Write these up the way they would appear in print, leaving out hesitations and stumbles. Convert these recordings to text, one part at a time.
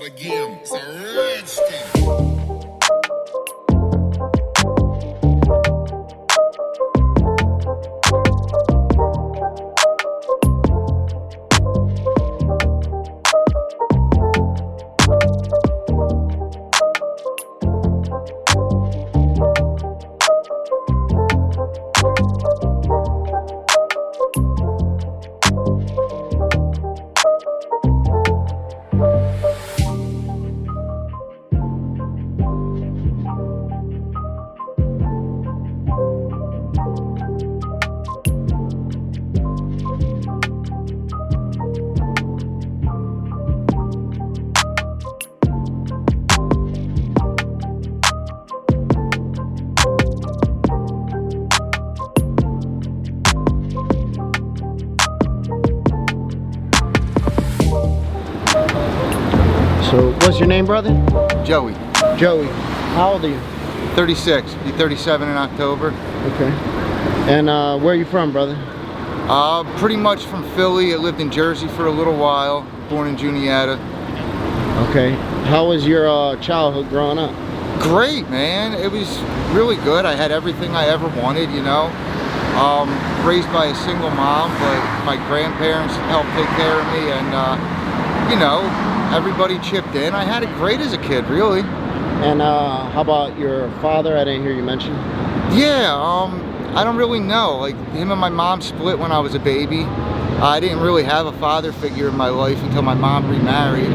again. It's a redskin. So, what's your name, brother? Joey. Joey. How old are you? 36. Be 37 in October. Okay. And where are you from, brother? Pretty much from Philly. I lived in Jersey for a little while. Born in Juniata. Okay. How was your childhood growing up? Great, man. It was really good. I had everything I ever wanted, you know. Raised by a single mom, but my grandparents helped take care of me, and you know, everybody chipped in. I had it great as a kid, really. And how about your father? I didn't hear you mention. Yeah, I don't really know. Like, him and my mom split when I was a baby. I didn't really have a father figure in my life until my mom remarried.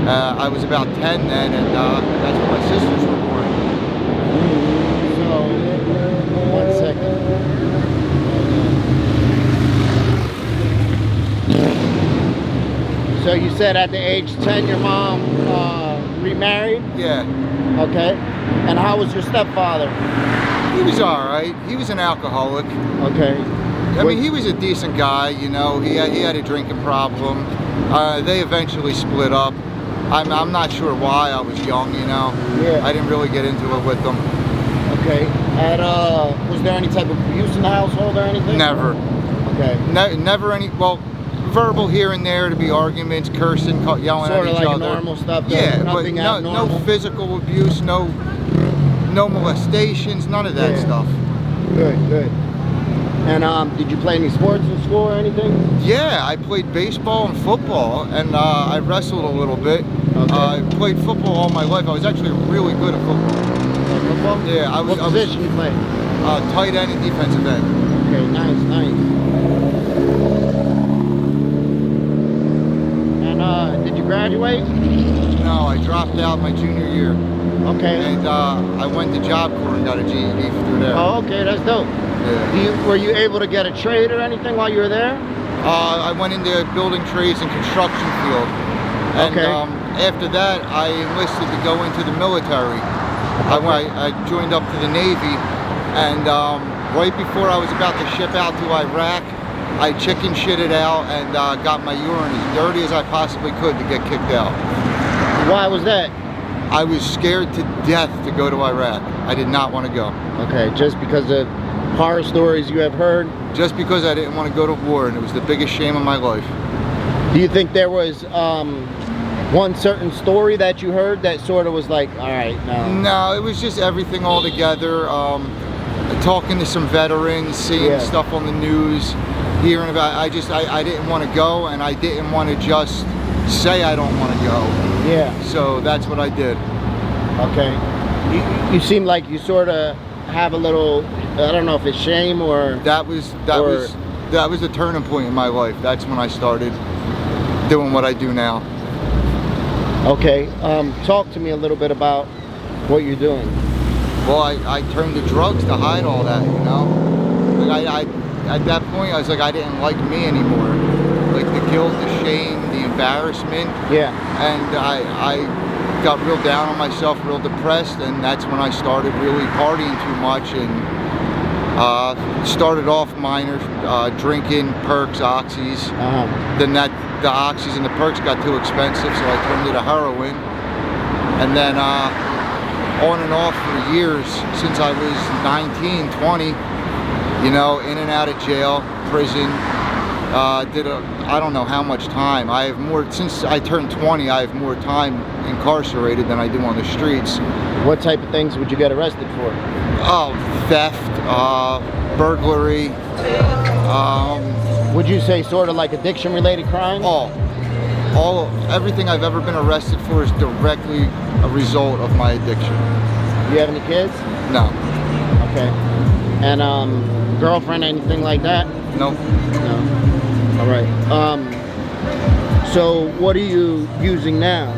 I was about 10 then, and that's when my sisters were born. So, 1 second. So you said at the age 10 your mom remarried? Yeah. Okay. And how was your stepfather? He was alright. He was an alcoholic. Okay. I mean, he was a decent guy, you know. He had a drinking problem. They eventually split up. I'm not sure why. I was young, you know. Yeah. I didn't really get into it with them. Okay. And was there any type of abuse in the household or anything? Never. Okay. Never any, well, verbal here and there to be arguments, cursing, yelling at each like other. Normal stuff. Yeah, but nothing no physical abuse, no molestations, none of that stuff. Good, good. And did you play any sports in school or anything? Yeah, I played baseball and football, and I wrestled a little bit. Okay. I played football all my life. I was actually really good at football. Football? Yeah, What position you played? Tight end and defensive end. Okay, nice, nice. And did you graduate? No, I dropped out my junior year. Okay. And I went to Job Corps and got a GED through there. Oh, okay, that's dope. Yeah. Were you able to get a trade or anything while you were there? I went into building trades and construction field. And Okay. after that, I enlisted to go into the military. I joined up to the Navy, and right before I was about to ship out to Iraq, I chicken shitted out and got my urine as dirty as I possibly could to get kicked out. Why was that? I was scared to death to go to Iraq. I did not want to go. Okay, just because of horror stories you have heard? Just because I didn't want to go to war, and it was the biggest shame of my life. Do you think there was one certain story that you heard that sort of was like, all right, no? No, it was just everything all together. Talking to some veterans, seeing stuff on the news, hearing about it. I didn't want to go, and I didn't want to just say I don't want to go. Yeah. So that's what I did. Okay. You seem like you sort of have a little, I don't know if it's shame or... That was the turning point in my life. That's when I started doing what I do now. Okay. Talk to me a little bit about what you're doing. Well, I turned to drugs to hide all that, you know? Like at that point, I was like, I didn't like me anymore. Like the guilt, the shame, the embarrassment. Yeah. And I got real down on myself, real depressed, and that's when I started really partying too much, and started off minor, drinking perks, oxys. Then the oxys and the perks got too expensive, so I turned to heroin. And then on and off for years, since I was 19, 20, you know, in and out of jail, prison, I don't know how much time. I have more, since I turned 20, I have more time incarcerated than I do on the streets. What type of things would you get arrested for? Oh, theft, burglary. Would you say sort of like addiction-related crimes? Everything I've ever been arrested for is directly a result of my addiction. You have any kids? No. Okay. And girlfriend, anything like that? Nope. No. All right. So what are you using now?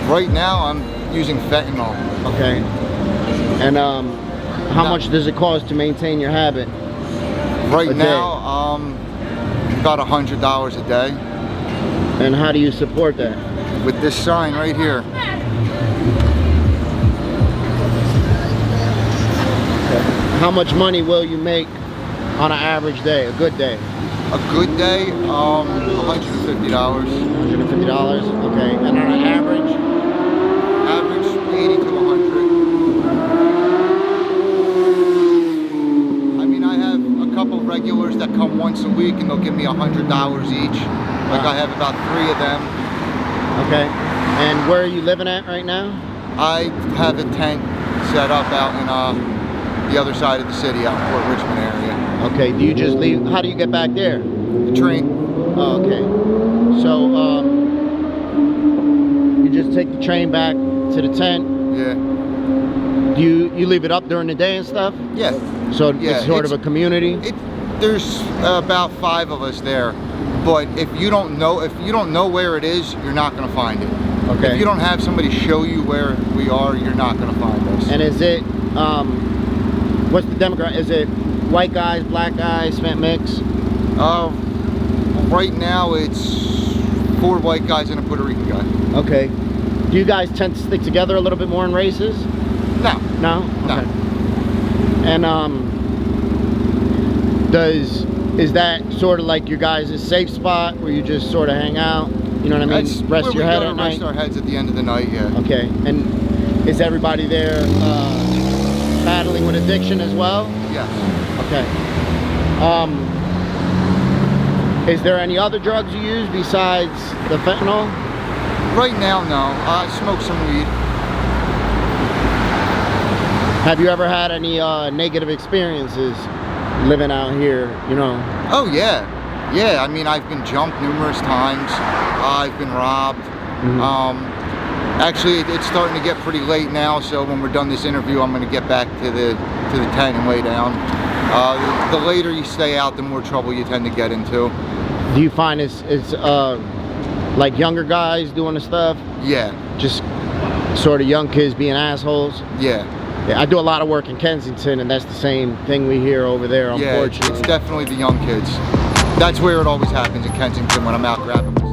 Right now, I'm using fentanyl. Okay. And how much does it cost to maintain your habit? Right now, about $100 a day. And how do you support that? With this sign right here. Okay. How much money will you make on an average day, a good day? A good day, $150. $150, okay. And on an average? Average, 80 to 100. I mean, I have a couple regulars that come once a week and they'll give me $100 each. Like I have about 3 of them. Okay. And where are you living at right now? I have a tent set up out in the other side of the city, out in Port Richmond area. Okay, do you just leave? How do you get back there? The train. Oh, okay. So, you just take the train back to the tent? Yeah. Do you leave it up during the day and stuff? Yeah. So it's sort of a community? There's about 5 of us there, but if you don't know where it is, you're not going to find it. Okay. If you don't have somebody show you where we are, you're not going to find us. And is it, what's the demographic? Is it white guys, black guys, Spent mix? Right now it's 4 white guys and a Puerto Rican guy. Okay. Do you guys tend to stick together a little bit more in races? No. No? No. Okay. And is that sort of like your guys' safe spot where you just sort of hang out? You know what I mean? That's rest your head at night? Rest our heads at the end of the night, yeah. Okay. And is everybody there battling with addiction as well? Yes. Okay. Is there any other drugs you use besides the fentanyl? Right now, no. I smoke some weed. Have you ever had any negative experiences living out here, you know? Oh, yeah. Yeah, I mean, I've been jumped numerous times. I've been robbed. Actually, it's starting to get pretty late now, so when we're done this interview, I'm going to get back to the tent and lay down. The later you stay out, the more trouble you tend to get into. Do you find it's like younger guys doing the stuff? Yeah. Just sort of young kids being assholes? Yeah. Yeah, I do a lot of work in Kensington, and that's the same thing we hear over there, unfortunately. Yeah, it's definitely the young kids. That's where it always happens in Kensington when I'm out grabbing myself.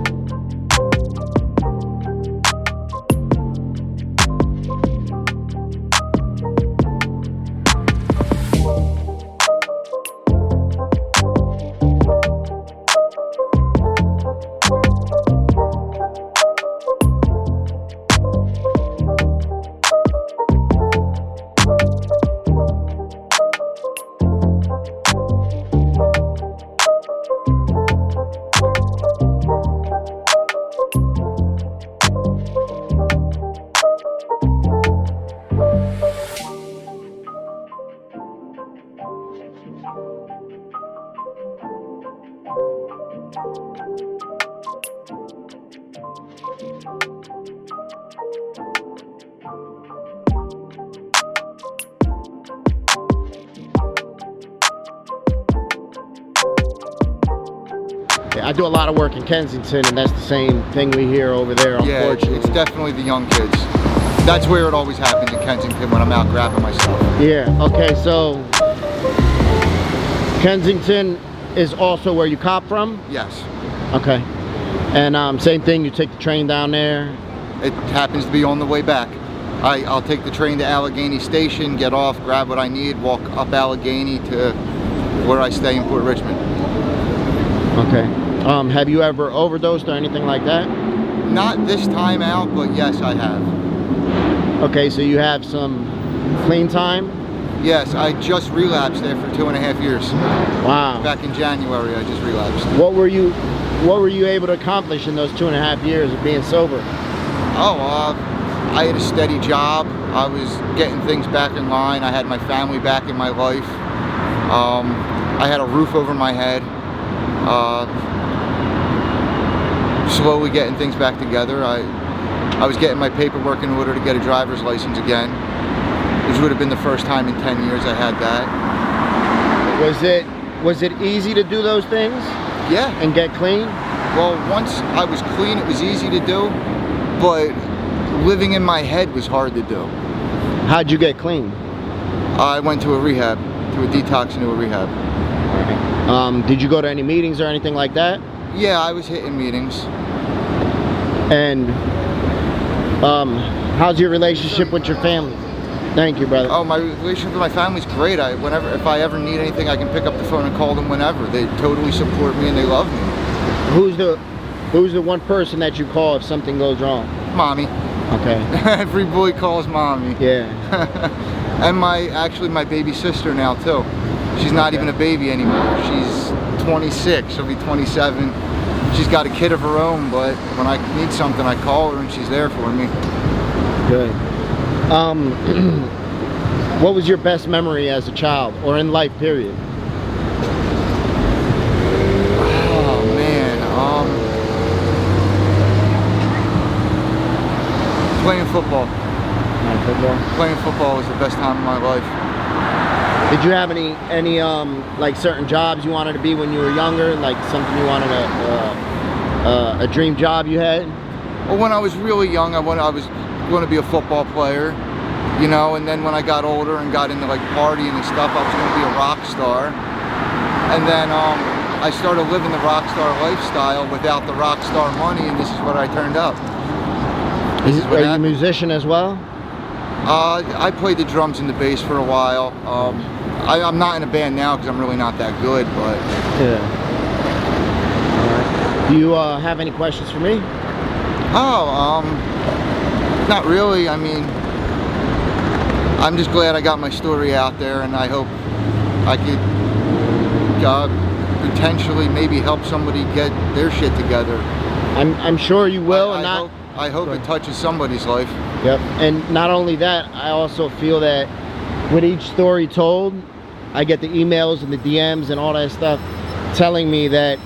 I do a lot of work in Kensington, and that's the same thing we hear over there, unfortunately. Yeah, it's definitely the young kids. That's where it always happens in Kensington when I'm out grabbing myself. Yeah, okay, so Kensington is also where you cop from? Yes. Okay. And same thing, you take the train down there? It happens to be on the way back. I'll take the train to Allegheny Station, get off, grab what I need, walk up Allegheny to where I stay in Port Richmond. Okay. Have you ever overdosed or anything like that? Not this time out, but yes, I have. Okay, so you have some clean time? Yes, I just relapsed after 2.5 years. Wow. Back in January, I just relapsed. What were you able to accomplish in those 2.5 years of being sober? Oh, I had a steady job. I was getting things back in line. I had my family back in my life. I had a roof over my head. Slowly getting things back together. I was getting my paperwork in order to get a driver's license again, which would have been the first time in 10 years I had that. Was it easy to do those things? Yeah. And get clean? Well, once I was clean, it was easy to do, but living in my head was hard to do. How'd you get clean? I went to a rehab, to a detox into a rehab. Did you go to any meetings or anything like that? Yeah, I was hitting meetings. And how's your relationship with your family? Thank you, brother. Oh, my relationship with my family's great. If I ever need anything, I can pick up the phone and call them whenever. They totally support me and they love me. Who's the one person that you call if something goes wrong? Mommy. Okay. Every boy calls mommy. Yeah. And actually my baby sister now too. She's not even a baby anymore. She's 26. She'll be 27. She's got a kid of her own, but when I need something, I call her and she's there for me. Good. What was your best memory as a child or in life, period? Oh man, playing football. Playing football was the best time of my life. Did you have any like certain jobs you wanted to be when you were younger? Like something you wanted a dream job you had? Well, when I was really young, I was going to be a football player, you know, and then when I got older and got into like partying and stuff, I was going to be a rock star. And then I started living the rock star lifestyle without the rock star money, and this is what I turned up. Are you a musician as well? I played the drums and the bass for a while. I'm not in a band now because I'm really not that good, but... Yeah. All right. Do you have any questions for me? Oh, not really. I mean, I'm just glad I got my story out there, and I hope I could potentially maybe help somebody get their shit together. I'm sure you will. I hope it touches somebody's life. Yep. And not only that, I also feel that with each story told, I get the emails and the DMs and all that stuff telling me that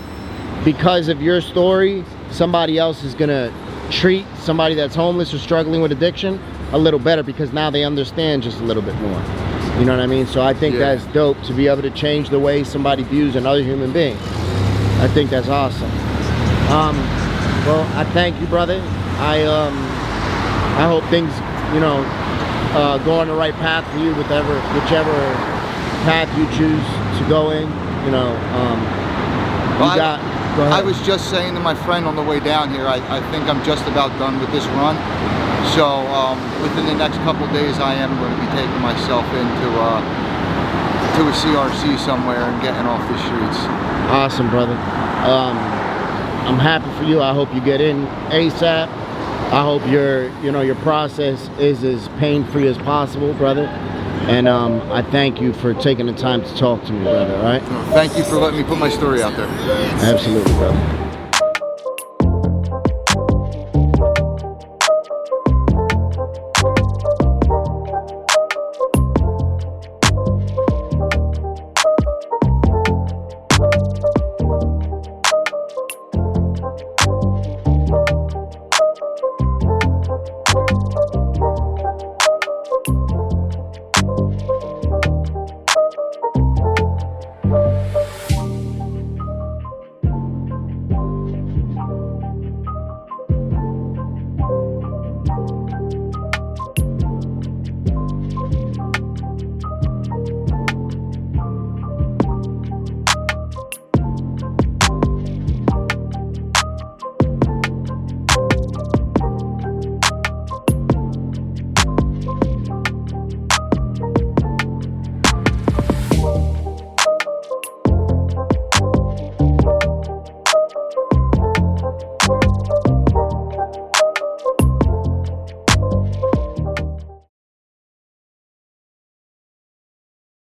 because of your story, somebody else is gonna treat somebody that's homeless or struggling with addiction a little better, because now they understand just a little bit more. You know what I mean? So I think that's dope, to be able to change the way somebody views another human being. I think that's awesome. Well, I thank you, brother. I hope things, you know, go on the right path for you, whichever path you choose to go in. You know, I was just saying to my friend on the way down here, I think I'm just about done with this run. So within the next couple of days, I am going to be taking myself into to a CRC somewhere and getting off the streets. Awesome, brother. I'm happy for you. I hope you get in ASAP. I hope your process is as pain-free as possible, brother. And I thank you for taking the time to talk to me, brother. All right? Thank you for letting me put my story out there. Absolutely, brother.